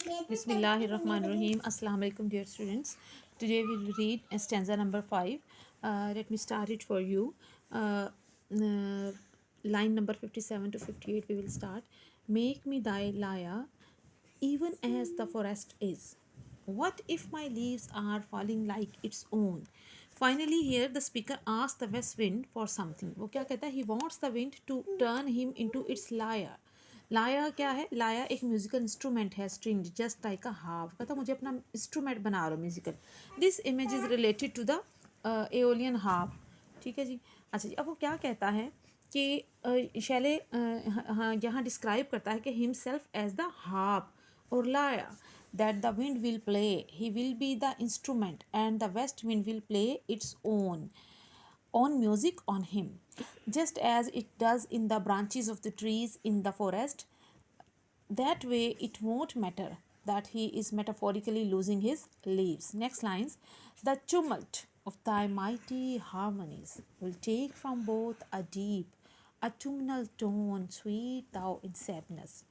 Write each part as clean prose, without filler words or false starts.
Bismillahirrahmanirrahim. Assalamu alaikum, dear students. Today we will read stanza number 5. Let me start it for you. Line number 57 to 58 we will start. Make me thy lyre, even as the forest is. What if my leaves are falling like its own? Finally, here the speaker asks the west wind for something. वो क्या कहता है? He wants the wind to turn him into its lyre. लाया क्या है? लाया एक musical instrument है, string, just like a harp. कहता मुझे अपना इंस्ट्रूमेंट बना रहा musical. This image is related to the aeolian harp. ठीक है जी. अच्छा जी, अब वो क्या कहता है कि शैले हाँ यहाँ डिस्क्राइब करता है कि हिमसेल्फ एज द हार्प और लाया, that the wind will play. He will be the instrument, and the west wind will play its own music on him, just as it does in the branches of the trees in the forest. That way, it won't matter that he is metaphorically losing his leaves. Next lines. The tumult of thy mighty harmonies will take from both a deep, autumnal tone, sweet thou in sadness.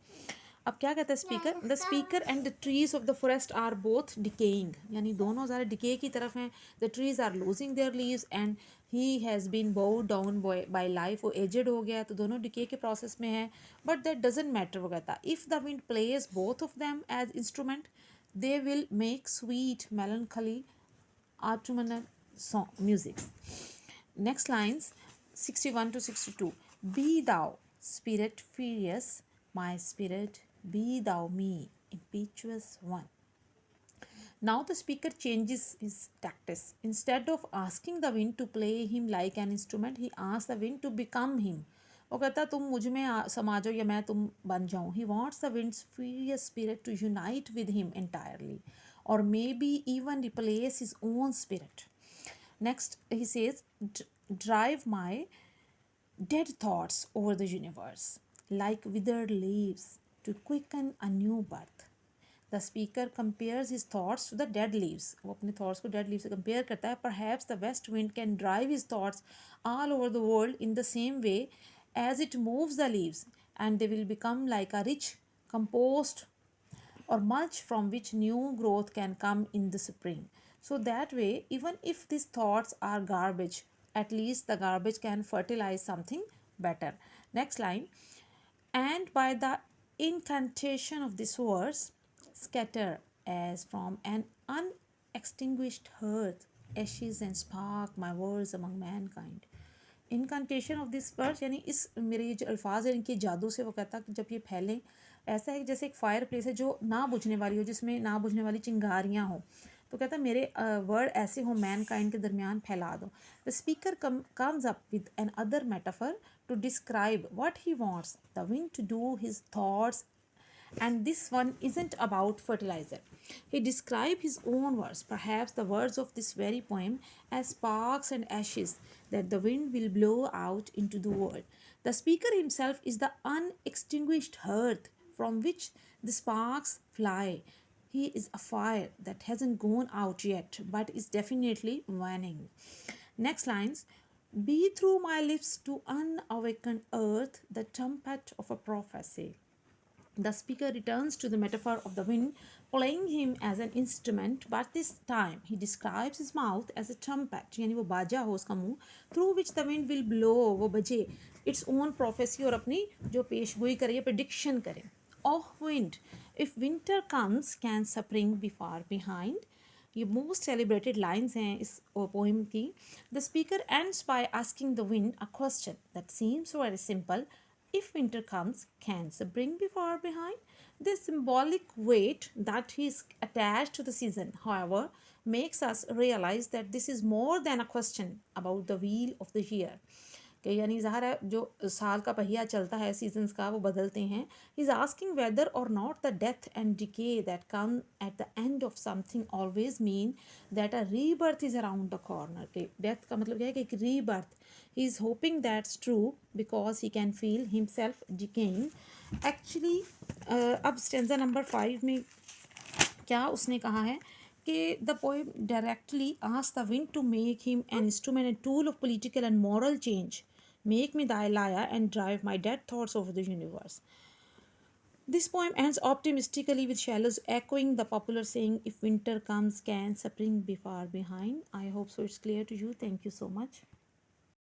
अब क्या कहता है speaker? The speaker and the trees of the forest are both decaying, यानी दोनों ज़्यादा decay की तरफ हैं. The trees are losing their leaves and he has been bowed down by life. वो एजेड हो गया, तो दोनों डिके के प्रोसेस में है. But that doesn't matter. वो कहता if the wind plays both of them as instrument, they will make sweet melancholy autumnal song music. Next lines 61 to 62. Be thou spirit furious, my spirit, be thou me impetuous one. Now the speaker changes his tactics. Instead of asking the wind to play him like an instrument, he asks the wind to become him. वो कहता तुम मुझ में समा जाओ या मैं तुम बन जाऊँ. He wants the wind's furious spirit to unite with him entirely, or maybe even replace his own spirit. Next he says, drive my dead thoughts over the universe like withered leaves to quicken a new birth. The speaker compares his thoughts to the dead leaves. वो अपने thoughts को dead leaves से compare करता है. Perhaps the west wind can drive his thoughts all over the world in the same way as it moves the leaves, and they will become like a rich compost or mulch from which new growth can come in the spring. So that way, even if these thoughts are garbage, at least the garbage can fertilize something better. Next line. And by the incantation of this verse, scatter as from an unextinguished hearth ashes and spark my words among mankind. Incantation of this verse, यानी इस मेरे ये जो अल्फाज है इनके जादू से वो कहता कि जब ये फैलें, ऐसा है जैसे एक फायर प्लेस है जो ना बुझने वाली हो, जिसमें ना बुझने वाली चिंगारियाँ हो. तो कहता मेरे वर्ड ऐसे हो मैन काइंड के दरमियान फैला दो. The speaker comes up with another metaphor to describe what he wants the wind to do his thoughts, and this one isn't about fertilizer. He describes his own words, perhaps the words of this very poem, as sparks and ashes that the wind will blow out into the world. The speaker himself is the unextinguished hearth from which the sparks fly. He is a fire that hasn't gone out yet but is definitely waning. Next lines. Be through my lips to unawakened earth the trumpet of a prophecy. The speaker returns to the metaphor of the wind playing him as an instrument, but this time he describes his mouth as a trumpet, यानी वो बाजा हो उसका मुंह, through which the wind will blow, वो बजे, its own prophecy, और अपनी जो पेशगोई करे, prediction करे. Oh wind, if winter comes, can spring be far behind? ये मोस्ट सेलिब्रेटेड लाइन्स हैं इस पोइम की. The speaker ends by asking the wind a question that seems very simple. If winter comes, can spring be far behind? The symbolic weight that is attached to the season, however, makes us realize that this is more than a question about the wheel of the year. कि यानी ज़ाहिर है जो साल का पहिया चलता है, सीजन्स का, वो बदलते हैं. He is asking whether or not the death and decay that come at the end of something always mean that a rebirth is around the corner. के डेथ का मतलब क्या है कि एक rebirth. He is hoping that's true because he can feel himself decaying. Actually अब stanza number 5 में क्या उसने कहा है कि the poem directly ask the wind to make him an instrument and tool of political and moral change. Make me thy lyre and drive my dead thoughts over the universe. This poem ends optimistically with shallows echoing the popular saying, if winter comes, can spring be far behind? I hope so it's clear to you. Thank you so much.